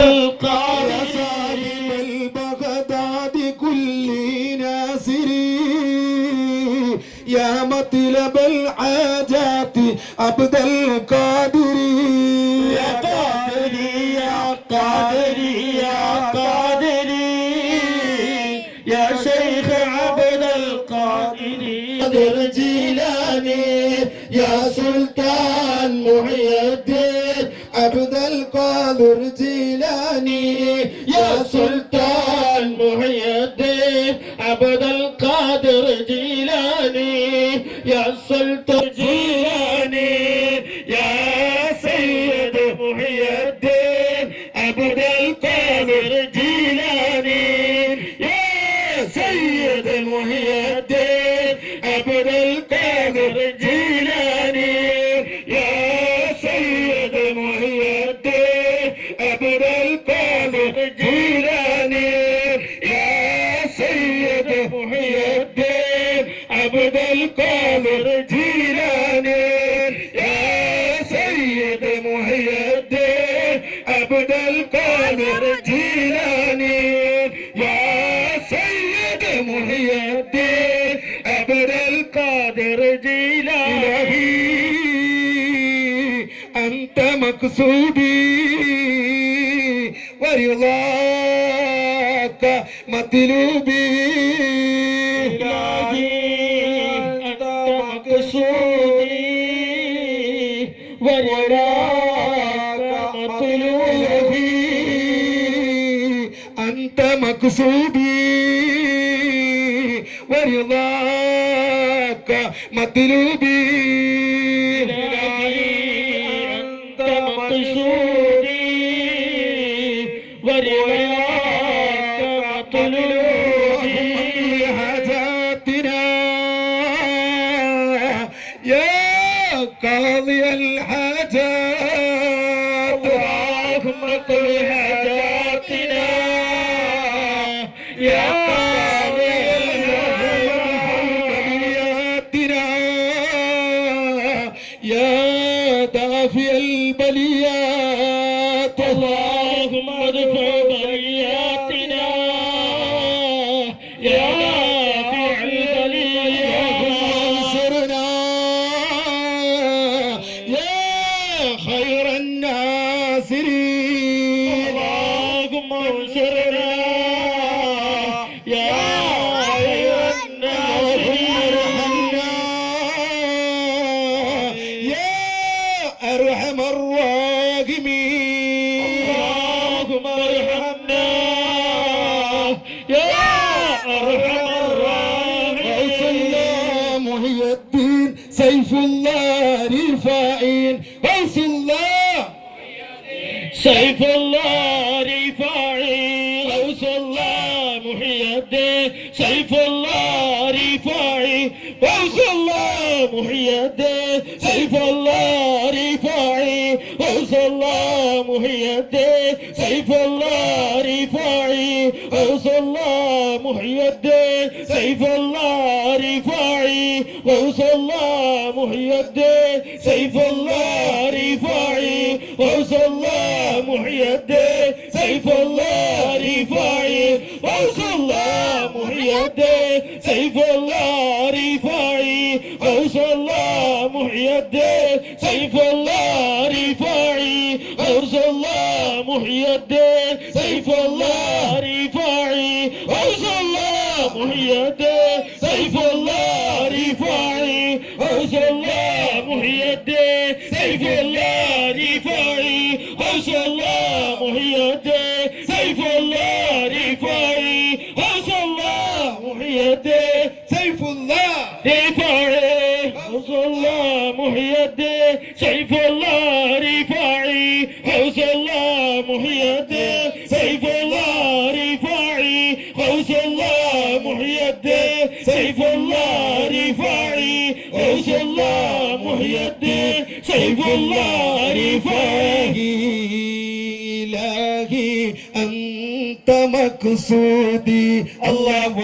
يا صاحب البغداد كل ناصري يا مطلب الحاجات عبد القادر يا قادري يا قادري يا قادري يا شيخ عبد القادر قادر جيلاني يا سلطان محي الدين عبد القادر جيلاني يا سلطان محي الدين عبد القادر جيلاني يا سلطان جيلاني يا سيد محي الدين عبد القادر جيلاني يا سيد محي الدين عبد القادر جيلاني يا سيد محي الدين عبد القادر جيلاني يا سيد محي الدين عبد القادر جيلاني يا سيد محي الدين عبد القادر جيلاني يا سيد محي الدين عبد القادر جيلاني أنت مقصودي ورضاك مطلوبي أنت مقصودي ورضاك مطلوبي أنت مقصودي ورضاك مطلوبي أنت مقصودي ورضاك مطلوبي حاجاتنا يا قاضي الحاجات اللهم قل حاجاتنا يا قاضي البلياتنا يا دافع البليات اللهم ادفع بلياتنا يا دافع البليات انصرنا يا خير الناصرين اللهم انصرنا يا خير الناصرين يا أرحم الراحمين اللهم ارحمنا يا ارحم الراحمين محي الدين سيف الله رفاعين غوث الله سيف الله رفاعي غوث الله محي الدين سيف الله رفاعي غوث الله محي الدين سيف الله رفاعي غوث الله محي الدين سيف الله رفاعي غوث الله محي الدين سيف الله رفاعي غوث الله محي الدين سيف الله رفاعي غوث الله محي الدين سيف الله رفاعي غوث الله محي الدين سيف الله رفاعي غوث الله محي الدين سيف الله رفاعي غوث الله محي الدين سيف الله رفاعي غوث الله محي الدين سيف الله رفاعي غوث الله محي الدين سيف الله رفاعي غوث الله محي الدين سيف الله رفاعي غوث الله محي الدين سيف الله رفاعي غوث الله محي الدين سيف الله رفاعي غوث الله محي الدين سيف الله رفاعي غوث الله محي الدين سيف الله رفاعي غوث الله محي الدين سيف الله رفاعي إلهي أنت مقصودي الله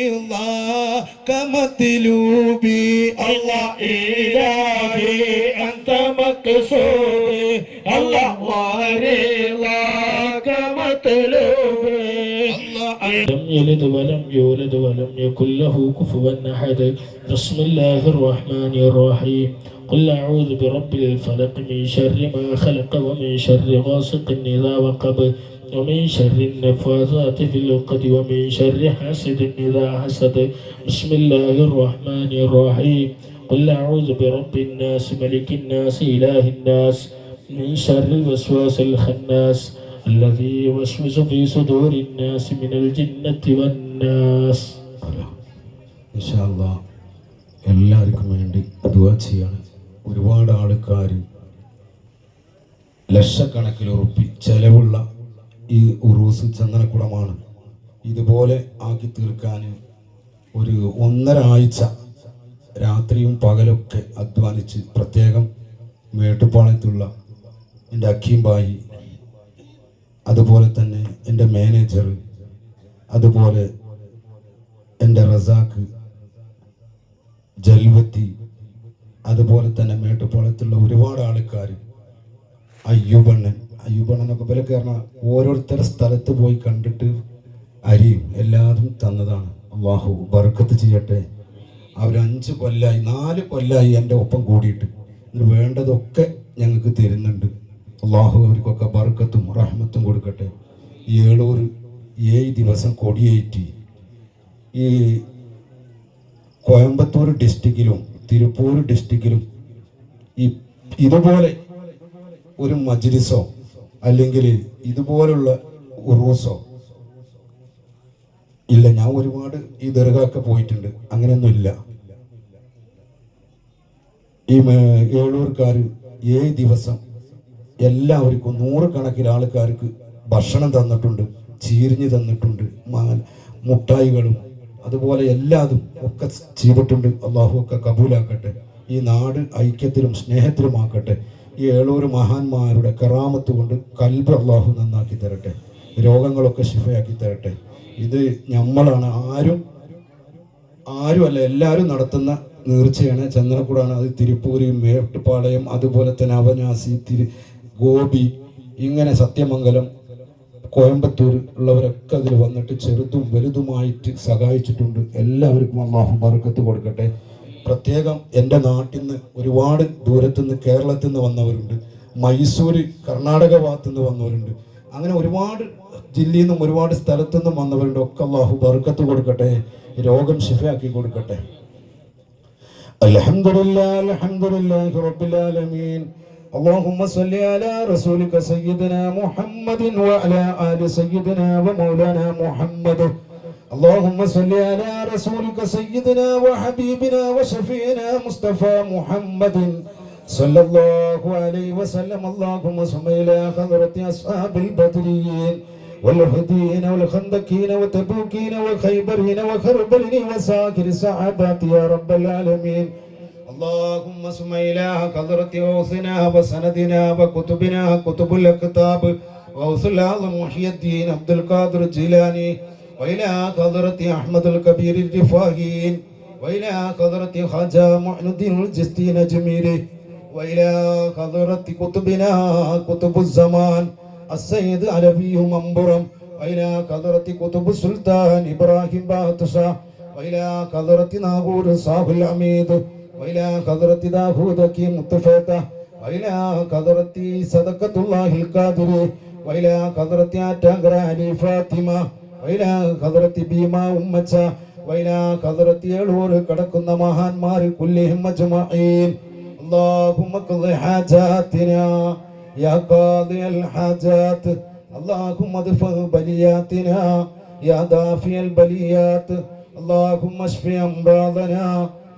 ورضاك مطلوبي الله إلهي أنت مقصودي الله ورضاك المطلوب الله لم يلد ولم يولد ولم يكن له كفوا أحد بسم الله الرحمن الرحيم قل أعوذ برب الفلق من شر ما خلق ومن شر غاسق إذا وقب ومن شر النفاثات في العقد ومن شر حاسد إذا حسد بسم الله الرحمن الرحيم قل أعوذ برب الناس ملك الناس إله الناس من شر الوسواس الخناس الذي يوسوس في صدور الناس من الجنة والناس. ഇൻഷാ അല്ലാഹ് എല്ലാവർക്കും വേണ്ടി ദുആ ചെയ്യാണ്. ഒരുപാട് ആൾക്കാർ ലക്ഷക്കണക്കിന് ഉറുപ്പി ചെലവുള്ള ഈ ഉറൂസ് ചന്ദനക്കുടമാണ്. ഇതുപോലെ ആക്കി തീർക്കാൻ ഒരു 1.5 ആഴ്ച രാത്രിയും പകലൊക്കെ അധ്വാനിച്ച് പ്രത്യേകം മേട്ടുപ്പാളത്തുള്ള എൻ്റെ അക്കീം ബായി, അതുപോലെ തന്നെ എൻ്റെ മാനേജർ, അതുപോലെ എൻ്റെ റസാക്ക്, ജൽവത്തി, അതുപോലെ തന്നെ മേട്ടുപ്പാളത്തുള്ള ഒരുപാട് ആൾക്കാർ, അയ്യൂബണ്ണനൊക്കെ പോലെ കാരണം ഓരോരുത്തരുടെ സ്ഥലത്ത് പോയി കണ്ടിട്ട് അരിയും എല്ലാതും തന്നതാണ്. അള്ളാഹു ബർക്കത്ത് ചെയ്യട്ടെ. അവർ 5 കൊല്ലമായി 4 കൊല്ലമായി എൻ്റെ ഒപ്പം കൂടിയിട്ട് വേണ്ടതൊക്കെ ഞങ്ങൾക്ക് തരുന്നുണ്ട്. അള്ളാഹു അവർക്കൊക്കെ ബർക്കത്തും റഹ്മത്തും കൊടുക്കട്ടെ. ഈ 7 ദിവസം കൊടിയേറ്റി ഈ കോയമ്പത്തൂർ ഡിസ്ട്രിക്റ്റിലും തിരുപ്പൂർ ഡിസ്ട്രിക്റ്റിലും ഇതുപോലെ ഒരു മജ്ലിസോ അല്ലെങ്കിൽ ഇതുപോലുള്ള ഉറൂസോ ഇല്ല. ഞാൻ ഒരുപാട് ഈ ദർഗാക്കെ പോയിട്ടുണ്ട്, അങ്ങനെയൊന്നും ഇല്ല. ഈ ഏളൂർക്കാർ 7 ദിവസം എല്ലാവർക്കും 100 കണക്കിന് ആൾക്കാർക്ക് ഭക്ഷണം തന്നിട്ടുണ്ട്, ചീരിഞ്ഞ് തന്നിട്ടുണ്ട്, മുട്ടായികളും അതുപോലെ എല്ലാതും ഒക്കെ ചെയ്തിട്ടുണ്ട്. അള്ളാഹു ഒക്കെ കബൂലാക്കട്ടെ. ഈ നാട് ഐക്യത്തിലും സ്നേഹത്തിലുമാക്കട്ടെ. ഈ ഏളൂർ മഹാന്മാരുടെ കറാമത്ത് കൊണ്ട് കൽബ് അള്ളാഹു നന്നാക്കി തരട്ടെ. രോഗങ്ങളൊക്കെ ശിഫയാക്കി തരട്ടെ. ഇത് നമ്മളാണ്, ആരുമല്ല, എല്ലാവരും നടത്തുന്ന നേർച്ചയാണ്. ചന്ദനക്കുടാണ്. അത് തിരുപ്പൂര്, മേട്ടുപ്പാളയം, അതുപോലെ തന്നെ അവനാസി, ഗോപി, ഇങ്ങനെ സത്യമംഗലം, കോയമ്പത്തൂർ ഉള്ളവരൊക്കെ അതിൽ വന്നിട്ട് ചെറുതും വലുതുമായിട്ട് സഹായിച്ചിട്ടുണ്ട്. എല്ലാവർക്കും അല്ലാഹു ബർക്കത്ത് കൊടുക്കട്ടെ. പ്രത്യേകം എൻ്റെ നാട്ടിൽ നിന്ന് ഒരുപാട് ദൂരത്തുനിന്ന് കേരളത്തിൽ നിന്ന് വന്നവരുണ്ട്, മൈസൂർ കർണാടക ഭാഗത്തു നിന്ന് വന്നവരുണ്ട്, അങ്ങനെ ഒരുപാട് ജില്ലയിൽ നിന്നും ഒരുപാട് സ്ഥലത്തു നിന്നും വന്നവരുണ്ട്. ഒക്കെ അല്ലാഹു ബർക്കത്ത് കൊടുക്കട്ടെ, രോഗം ശിഫയാക്കി കൊടുക്കട്ടെ. അൽഹംദുലില്ലാഹി റബ്ബിൽ ആലമീൻ. اللهم صل على رسولك سيدنا محمد وعلى آل سيدنا ومولانا محمد. اللهم صل على رسولك سيدنا وحبيبنا وشفينا مصطفى محمد صلى الله عليه وسلم. اللهم صل على حضرة أصحاب البدريين والهديين والخندقين والتبوكين والخيبرين وخربلين وسائر الصحابة يا رب العالمين. اللهم صل على حضرة غوثنا وسندنا وكتبنا كتب الكتاب غوث العظم محي الدين عبد القادر الجيلاني، وإلى حضرة أحمد الكبير الرفاعي، وإلى حضرة خواجة معين الدين الجستي نجميري، وإلى حضرة كتبنا كتب الزمان السيد علوي منبرم، وإلى حضرة كتب السلطان إبراهيم باتشاه، وإلى حضرة ناغور صاحب العميد، وإلى حضرة داوود كي متفتح، وإلى حضرة صدقة الله القادري، وإلى حضرة عتاقر علي فاطمة، وإلى حضرة بيما أمتا، وإلى حضرة يلور كدكنا مهان مار كلهم أجمعين. اللهم اقض حاجاتنا يا قاضي الحاجات، اللهم ادفع بلياتنا يا دافع البليات، اللهم اشف أمراضنا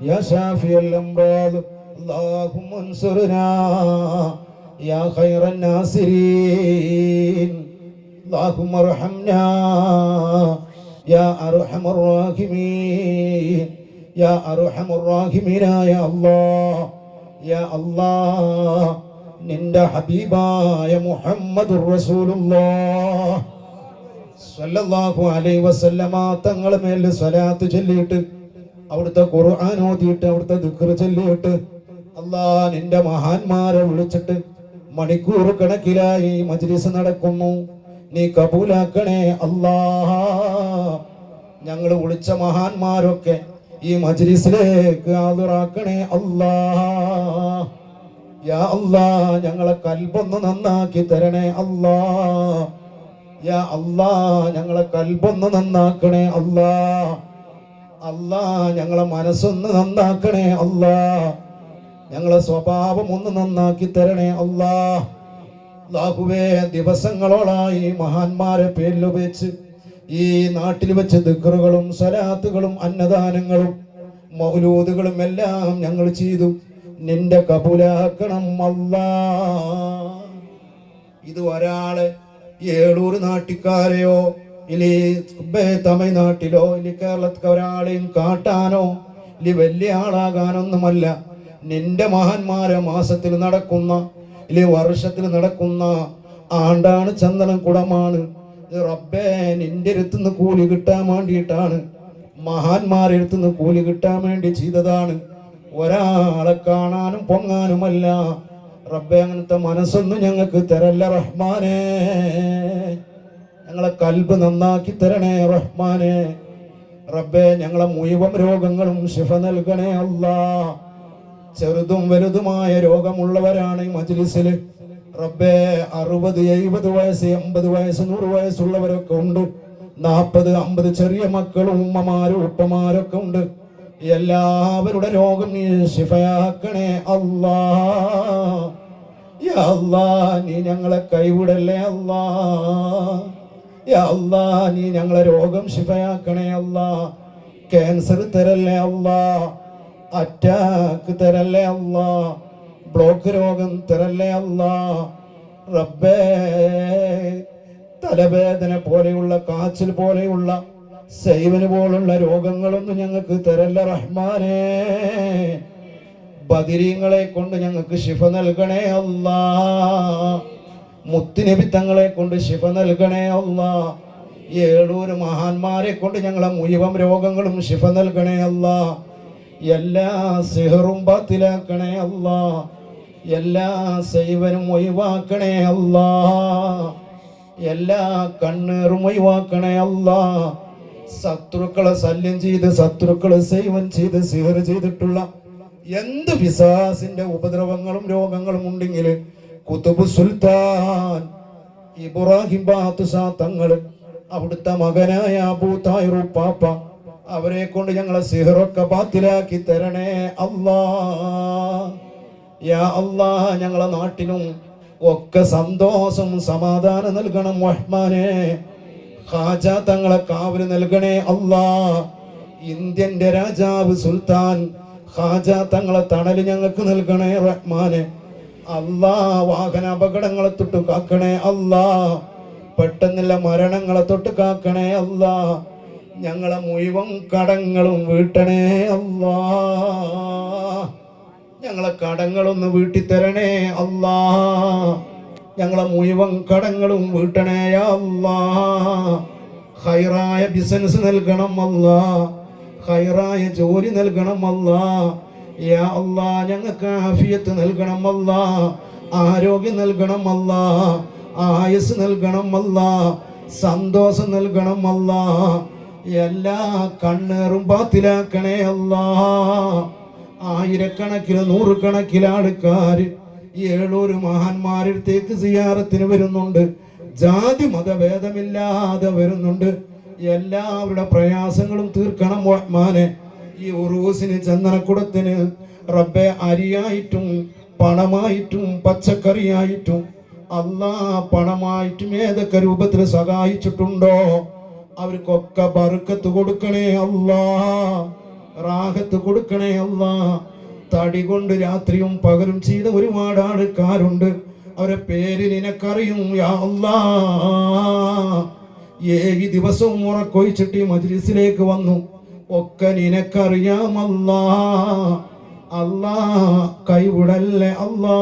يا شافي الأمراض، اللهم انصرنا يا خير الناصرين، اللهم ارحمنا يا أرحم الراحمين، يا أرحم الراحمين يا الله يا الله. നിന്റെ ഹബീബായ മുഹമ്മദുർ റസൂലുള്ളാഹ് സ്വല്ലല്ലാഹു അലൈഹി വസല്ലമ തങ്ങളുടെ മേൽ സ്വലാത്ത് ചൊല്ലിയിട്ട് അവിടുത്തെ ഖുർആൻ ഓതിയിട്ട് അവിടുത്തെ ദിക്ർ ചൊല്ലിയിട്ട് അല്ലാഹ് നിന്റെ മഹാന്മാരെ വിളിച്ചിട്ട് മണിക്കൂർ കണക്കിലായി മജ്ലിസ് നടക്കുന്നു. നീ കബൂലാക്കണേ അല്ലാ. ഞങ്ങൾ വിളിച്ച മഹാന്മാരൊക്കെ ഈ മജ്ലിസിലേക്ക് ഹാദിറാക്കണേ അല്ലാ. യാ അല്ലാ, ഞങ്ങളെ കൽബൊന്ന് നന്നാക്കി തരണേ അല്ലാ. യാ അല്ലാ, ഞങ്ങളെ കൽബൊന്ന് നന്നാക്കണേ അല്ലാ. അല്ലാ, ഞങ്ങളെ മനസ്സൊന്ന് നന്നാക്കണേ അല്ലാ. ഞങ്ങളെ സ്വഭാവം ഒന്ന് നന്നാക്കി തരണേ അല്ലാ. അല്ലാഹുവേ, ദിവസങ്ങളോളായി മഹാന്മാരെ പേരിൽ വെച്ച് ഈ നാട്ടിൽ വെച്ച് ദിക്റുകളും സലാത്തുകളും അന്നദാനങ്ങളും മൗലൂദുകളും എല്ലാം ഞങ്ങൾ ചെയ്തു. നിന്റെ കബൂലാക്കണം അല്ലാ. ഇത് ഒരാളെ ഏളൂർ നാട്ടിക്കാരെയോ ഇനി തമിഴ്നാട്ടിലോ ഇനി കേരളത്തിലെ ഒരാളെയും കാട്ടാനോ ഇനി വലിയ ആളാകാനൊന്നുമല്ല. നിന്റെ മഹാന്മാരെ മാസത്തിൽ നടക്കുന്ന ഇനി വർഷത്തിൽ നടക്കുന്ന ആണ്ടാണ്, ചന്ദനം കുടമാണ്. റബ്ബേ, നിന്റെ അടുത്തുനിന്ന് കൂലി കിട്ടാൻ വേണ്ടിയിട്ടാണ്, മഹാന്മാരെ അടുത്തുനിന്ന് കൂലി കിട്ടാൻ വേണ്ടി ചെയ്തതാണ്. ഒരാളെ കാണാനും പൊങ്ങാനുമല്ല. റബ്ബേ, അങ്ങനത്തെ മനസ്സൊന്നും ഞങ്ങൾക്ക് തരല്ല റഹ്മാനേ. ഞങ്ങളെ കൽബ് നന്നാക്കി തരണേ റഹ്മാനേ. റബ്ബേ, ഞങ്ങളെ മുഴുവൻ രോഗങ്ങളും ശിഫ നൽകണേ അല്ലാ. ചെറുതും വലുതുമായ രോഗമുള്ളവരാണ് ഈ മജ്ലിസിൽ. റബ്ബേ, 60, 70 വയസ്സ്, 80 വയസ്സ്, 100 വയസ്സുള്ളവരൊക്കെ ഉണ്ട്. 40, 50 ചെറിയ മക്കളും ഉമ്മമാരും ഉപ്പമാരൊക്കെ ഉണ്ട്. എല്ലാവരുടെ രോഗം നീ ശിഫയാക്കണേ അല്ലാ. യാ അല്ലാ, നീ ഞങ്ങളെ കൈവിടല്ലേ അല്ലാ. യാ അല്ലാ, നീ ഞങ്ങളെ രോഗം ശിഫയാക്കണേ അല്ലാ. ക്യാൻസർ തരല്ലേ അല്ലാ. അറ്റാക്ക് തരല്ലേ അല്ലാ. ബ്ലോക്ക് രോഗം തരല്ലേ അല്ലാ. റബ്ബേ, തലവേദന പോലെയുള്ള, കാച്ചിൽ പോലെയുള്ള, സൈവന് പോലുള്ള രോഗങ്ങളൊന്നും ഞങ്ങൾക്ക് തരല്ല റഹ്മാനേ. ബദിരീങ്ങളെ കൊണ്ട് ഞങ്ങൾക്ക് ശിഫ നൽകണേ അല്ലാ. മുത്തുനബി തങ്ങളെ കൊണ്ട് ശിഫ നൽകണേ അല്ലാ. ഏളൂർ മഹാന്മാരെ കൊണ്ട് ഞങ്ങളെ മുഴുവൻ രോഗങ്ങളും ശിഫ നൽകണേ അല്ലാ. എല്ലാ സിഹറും ബാത്തിലാക്കണേ അല്ലാ. എല്ലാ സൈവനും ഒഴിവാക്കണേ അല്ലാ. എല്ലാ കണ്ണീറും ഒഴിവാക്കണേ അല്ലാ. ശത്രുക്കളെ ശല്യം ചെയ്ത്, ശത്രുക്കളെ സേവൻ ചെയ്ത്, സിഹർ ചെയ്തിട്ടുള്ള എന്ത് പിശാസിന്റെ ഉപദ്രവങ്ങളും രോഗങ്ങളും ഉണ്ടെങ്കിൽ കുതുബ് സുൽത്താൻ ഇബ്രാഹിം ബാത്തുഷാ തങ്ങൾ, അവിടുത്തെ മകനായ അബൂ താഹിറു പാപ്പ, അവരെ കൊണ്ട് ഞങ്ങളെ സിഹറൊക്കെ ബാത്തിലാക്കി തരണേ അല്ലാ. യാ അല്ലാ, ഞങ്ങളെ നാട്ടിലും ഒക്കെ സന്തോഷം സമാധാനം നൽകണം റഹ്മാനേ. ഖാജ തങ്ങളെ കാവല് നൽകണേ അല്ലാ. ഇന്ത്യന്റെ രാജാവ് സുൽത്താൻ ഖാജ തങ്ങളെ തണല് ഞങ്ങൾക്ക് നൽകണേ റഹ്മാനെ. അല്ലാ, വാഹന അപകടങ്ങളെ തൊട്ട് കാക്കണേ അല്ലാ. പെട്ടെന്നുള്ള മരണങ്ങളെ തൊട്ട് കാക്കണേ അല്ലാ. ഞങ്ങളെ മുഴുവൻ കടങ്ങളും വീട്ടണേ അല്ലാ. ഞങ്ങളെ കടങ്ങളൊന്ന് വീട്ടിത്തരണേ അല്ലാ. ഞങ്ങളെ മുഴുവൻ കടങ്ങളും വീട്ടണേ അല്ലാ. ഹൈറായ ബിസിനസ് നൽകണം അല്ലാ. ഹൈറായ ജോലി നൽകണം അല്ലാ. യാ അല്ലാ, ഞങ്ങൾക്ക് ആഫിയത്ത് നൽകണം അല്ലാ. ആരോഗ്യം നൽകണം അല്ലാ. ആയുസ് നൽകണം അല്ലാ. സന്തോഷം നൽകണം അല്ലാ. എല്ലാ കണ്ണേറും ബാത്തിലാക്കണേ അല്ലാ. ആയിരക്കണക്കിന് നൂറുകണക്കിന് ആൾക്കാർ ഏളൂർ മഹാന്മാരടുത്തേക്ക് സിയാറത്തിന് വരുന്നുണ്ട്. ജാതി മതഭേദമില്ലാതെ വരുന്നുണ്ട്. എല്ലാവരുടെ പ്രയാസങ്ങളും തീർക്കണം റഹ്മാനെ. ഈ ഉറൂസിന്, ചന്ദനക്കുടത്തിന് റബ്ബെ അരിയായിട്ടും പണമായിട്ടും പച്ചക്കറിയായിട്ടും അല്ലാ പണമായിട്ടും ഏതൊക്കെ രൂപത്തിൽ സഹായിച്ചിട്ടുണ്ടോ അവർക്കൊക്കെ ബർക്കത്ത് കൊടുക്കണേ അല്ലാ. റാഹത്ത് കൊടുക്കണേ അല്ലാ. തടി കൊണ്ട് രാത്രിയും പകലും ചെയ്ത ഒരുപാട് ആൾക്കാരുണ്ട്. അവരെ പേര് നിനക്കറിയും യാ അല്ലാ. ഏഴ് ദിവസവും ഉറക്കൊഴിച്ചിട്ട് ഈ മജ്ലിസിലേക്ക് വന്നു. ഒക്കെ നിനക്കറിയാമല്ലാ. അല്ലാ കൈവിടല്ലേ അല്ലാ.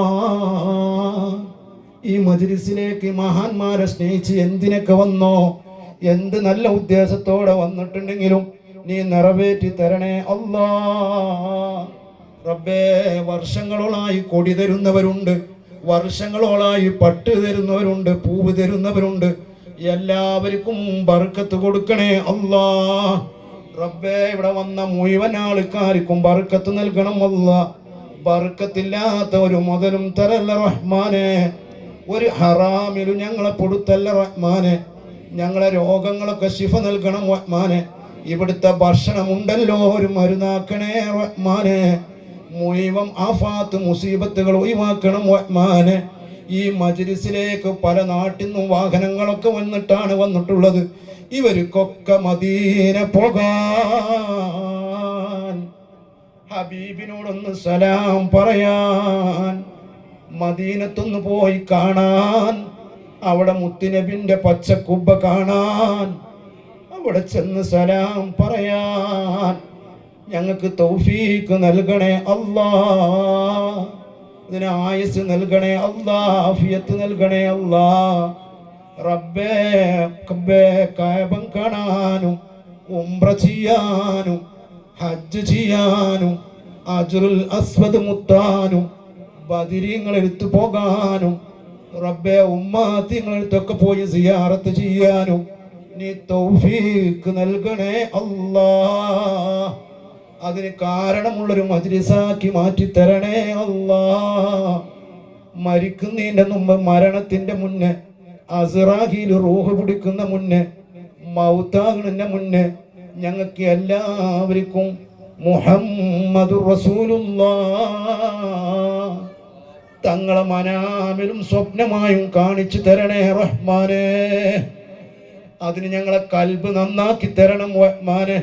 ഈ മജ്ലിസിലേക്ക് മഹാന്മാരെ സ്നേഹിച്ച് എന്തിനൊക്കെ വന്നോ, എന്ത് നല്ല ഉദ്ദേശത്തോടെ വന്നിട്ടുണ്ടെങ്കിലും നീ നിറവേറ്റി തരണേ അല്ലാ. റബ്ബേ, വർഷങ്ങളോളായി കൊടി തരുന്നവരുണ്ട്, വർഷങ്ങളോളായി പട്ട് തരുന്നവരുണ്ട്, പൂവ് തരുന്നവരുണ്ട്. എല്ലാവർക്കും ബർക്കത്ത് കൊടുക്കണേ അല്ലാ. റബ്ബേ, ഇവിടെ വന്ന മുഴുവൻ ആൾക്കാർക്കും ബർക്കത്ത് നൽകണം അല്ലാ. ബർക്കത്തില്ലാത്ത ഒരു മുതലും തരല്ല റഹ്മാനെ. ഒരു ഹറാമിലും ഞങ്ങളെ പൊടുത്തല്ല റഹ്മാനെ. ഞങ്ങളെ രോഗങ്ങളൊക്കെ ശിഫ നൽകണം റഹ്മാനെ. ഇവിടുത്തെ ഭക്ഷണമുണ്ടല്ലോ ഒരു മരുന്നാക്കണേ റഹ്മാനെ. മുഴുവൻ ആഫാത്ത് മുസീബത്തുകൾ ഒഴിവാക്കണം റഹ്മാനെ. ഈ മജ്ലിസിലേക്ക് പല നാട്ടിൽ നിന്നും വാഹനങ്ങളൊക്കെ വന്നിട്ടുള്ളത്. ഇവർക്കൊക്കെ മദീന പോകാൻ, ഹബീബിനോടൊന്ന് സലാം പറയാൻ, മദീനത്തൊന്ന് പോയി കാണാൻ, അവിടെ മുത്തുനബിന്റെ പച്ചക്കുബ്ബ കാണാൻ, അവിടെ ചെന്ന് സലാം പറയാൻ ഞങ്ങൾക്ക് തൗഫീഖ് നൽകണേ അല്ലാ. ഇതിന് ആയുസ് നൽകണേ അല്ലാ, ആഫിയത്ത് നൽകണേ അല്ലാ. റബ്ബേ, കഅബ കാണാനും ഉംറ ചെയ്യാനും ഹജ്ജ് ചെയ്യാനും അജ്റുൽ അസ്വദ് മുത്താനും ബദരീങ്ങളെടുത്ത് പോകാനും റബ്ബേ ഉമ്മാത്തിങ്ങളെടുത്തൊക്കെ പോയി സിയാറത്ത് ചെയ്യാനും നീ തൗഫീഖ് നൽകണേ അല്ലാ. അതിന് കാരണമുള്ളൊരു മജ്ലിസാക്കി മാറ്റിത്തരണേ അല്ലാ. മരിക്കുന്നതിൻ്റെ മുമ്പ്, മരണത്തിൻ്റെ മുന്നേ, അസ്റാഹീൽ റൂഹ് പിടിക്കുന്ന മുന്നേ, മൗത്താകുന്നതിൻ്റെ മുന്നേ ഞങ്ങൾക്ക് എല്ലാവർക്കും മുഹമ്മദുർ റസൂലുള്ളാഹ് തങ്ങളെ മനാമിലും സ്വപ്നമായും കാണിച്ചു തരണേ റഹ്മാനെ. അതിന് ഞങ്ങളെ കൽബ് നന്നാക്കി തരണം റഹ്മാനെ.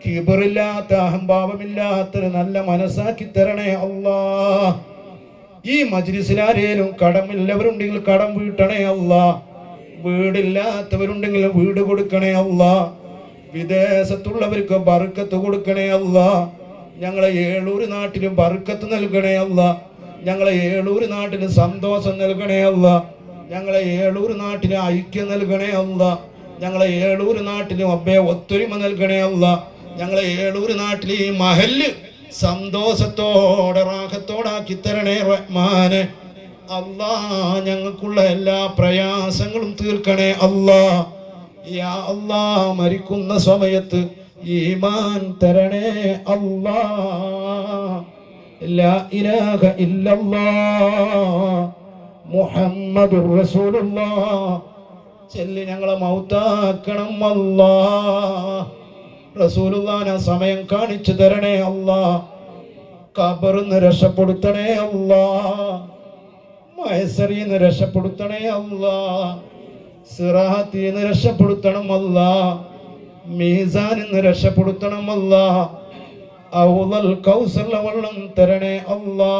കിബറില്ലാത്ത, അഹംഭാവമില്ലാത്തൊരു നല്ല മനസ്സാക്കി തരണേ അല്ലാ. ഈ മജ്ലിസിലാരേലും കടമില്ലവരുണ്ടെങ്കിൽ കടം വീട്ടണേ അല്ലാ. വീടില്ലാത്തവരുണ്ടെങ്കിൽ വീട് കൊടുക്കണേ അല്ലാ. വിദേശത്തുള്ളവർക്ക് ബർക്കത്ത് കൊടുക്കണേ അല്ലാ. ഞങ്ങളെ ഏളൂര് നാട്ടിലും ബർക്കത്ത് നൽകണേ അല്ലാ. ഞങ്ങളെ ഏളൂര് നാട്ടിന് സന്തോഷം നൽകണേ അല്ലാ. ഞങ്ങളെ ഏളൂര് നാട്ടിന് ഐക്യം നൽകണേ അല്ലാ. ഞങ്ങളെ ഏളൂര് നാട്ടിലും അബ്ബേ ഒത്തൊരുമ നൽകണേ അല്ലാ. ഞങ്ങളെ ഏളൂര് നാട്ടിൽ ഈ മഹല്ല് സന്തോഷത്തോടെ റാഹത്തോടാക്കി തരണേ റഹ്മാനെ. അല്ലാ, ഞങ്ങൾക്കുള്ള എല്ലാ പ്രയാസങ്ങളും തീർക്കണേ അല്ലാ. യാ അല്ലാ, മരിക്കുന്ന സമയത്ത് ഈമാൻ തരണേ അല്ലാ. ലാ ഇലാഹ ഇല്ലല്ലാഹ് മുഹമ്മദുർ റസൂലുള്ളാഹ് ചൊല്ലി ഞങ്ങളെ മൗത്താക്കണം അല്ലാ. റസൂലുള്ളാഹിനെ സമയം കാണിച്ചു തരണേ അല്ലാ. ഖബറിന്ന് രക്ഷപ്പെടുത്തണേ അല്ലാ. മഹ്ശറിന്ന് രക്ഷപ്പെടുത്തണേ അല്ലാ. സിറാത്തിന്ന് രക്ഷപ്പെടുത്തണം അല്ലാ. മീസാനിന്ന് രക്ഷപ്പെടുത്തണം അല്ലാ. ഔദൽ കൗസറിലെ വെള്ളം തരണേ അല്ലാ.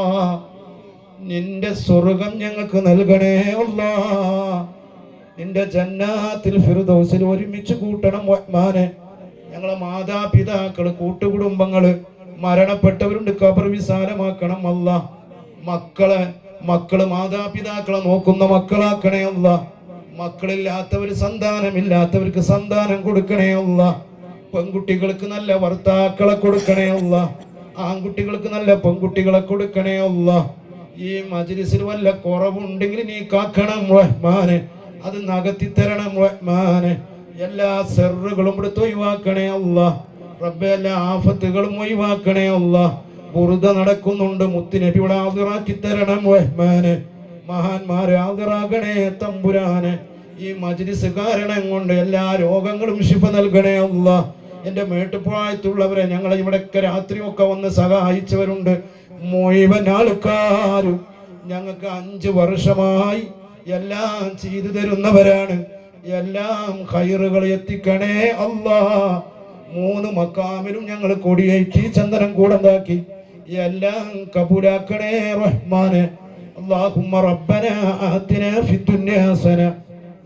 നിന്റെ സ്വർഗം ഞങ്ങൾക്ക് നൽകണേ അല്ലാ. നിന്റെ ജന്നാത്തിൽ ഫിർദൗസിൽ ഒരുമിച്ച് കൂട്ടണം റഹ്മാനെ. ഞങ്ങളെ മാതാപിതാക്കള്, കൂട്ടുകുടുംബങ്ങള് മരണപ്പെട്ടവരുണ്ട്, ഖബർ വിശാലമാക്കണം അല്ലാ. മക്കള് മാതാപിതാക്കളെ നോക്കുന്ന മക്കളാക്കണേ അല്ലാ. മക്കളില്ലാത്തവര്, സന്താനമില്ലാത്തവർക്ക് സന്താനം കൊടുക്കണേ അല്ലാ. പെൺകുട്ടികൾക്ക് നല്ല ഭർത്താക്കളെ കൊടുക്കണേ അല്ലാ. ആൺകുട്ടികൾക്ക് നല്ല പെൺകുട്ടികളെ കൊടുക്കണേ അല്ലാ. ഈ മജ്ലിസിൽ വല്ല കുറവുണ്ടെങ്കിൽ നീ കാക്കണം റഹ്മാനെ. അത് നകത്തി തരണം റഹ്മാനെ. എല്ലാ സെറുകളും എടുത്ത് ഒഴിവാക്കണേ അല്ലാ. റബ്ബേ, എല്ലാ ആഫത്തുകളും ഒഴിവാക്കണേ അല്ലാ. ബുറുദ നടക്കുന്നുണ്ട്, മുത്തുനബിയുടെ ആദിറാക്കി തരണം റഹ്മാനെ. മഹാന്മാരെ ആദിറാകണേ തമ്പുരാനെ. ഈ മജ്ലിസ് കാരണം കൊണ്ട് എല്ലാ രോഗങ്ങളും ശിഫ നൽകണേ അല്ലാ. എൻ്റെ മേട്ടുപ്രായത്തുള്ളവരെ, ഞങ്ങളെ ഇവിടെയൊക്കെ രാത്രിയൊക്കെ വന്ന് സഹായിച്ചവരുണ്ട്. മുഴുവൻ ആൾക്കാരും ഞങ്ങൾക്ക് 5 വർഷമായി എല്ലാം ചെയ്തു തരുന്നവരാണ്. എല്ലാം ഖൈറുകൾ എത്തിക്കണേ അല്ലാ. 3 മക്കാമിലും ഞങ്ങൾ കൊടിയേറ്റി ചന്ദനം കൂടണ്ടാക്കി എല്ലാം കബൂലാക്കണേ റഹ്മാനെ. അല്ലാഹുമ്മ റബ്ബന ആതിനാ ഫിദ്ദുനിയ ഹസന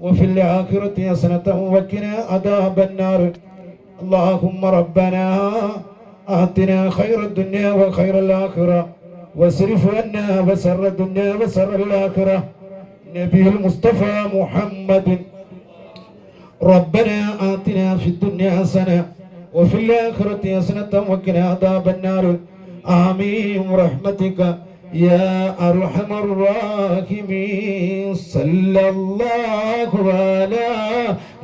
വഫിൽ ആഖിറതി ഹസനത വഖിനാ അദാബന്നാർ. അല്ലാഹുമ്മ റബ്ബന ആതിനാ ഖൈറദ് ദുനിയ വഖൈറൽ ആഖിറ വസ്രിഫ് അന്നാ വസറദ് ദുനിയ വസറൽ ആഖിറ നബിയുൽ മുസ്തഫ മുഹമ്മദ്. ربنا آتنا في الدنيا حسنة وفي الآخرة حسنة وقنا عذاب النار. آمين برحمتك يا أرحم الراحمين صلى الله على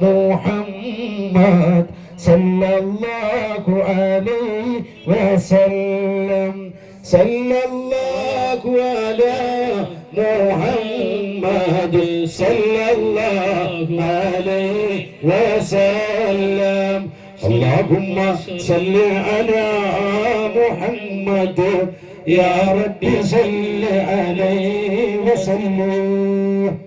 محمد صلى الله عليه وسلم صلى الله على محمد صلى الله عليه وسلم اللهم صل على محمد يا ربي صل عليه وسلم.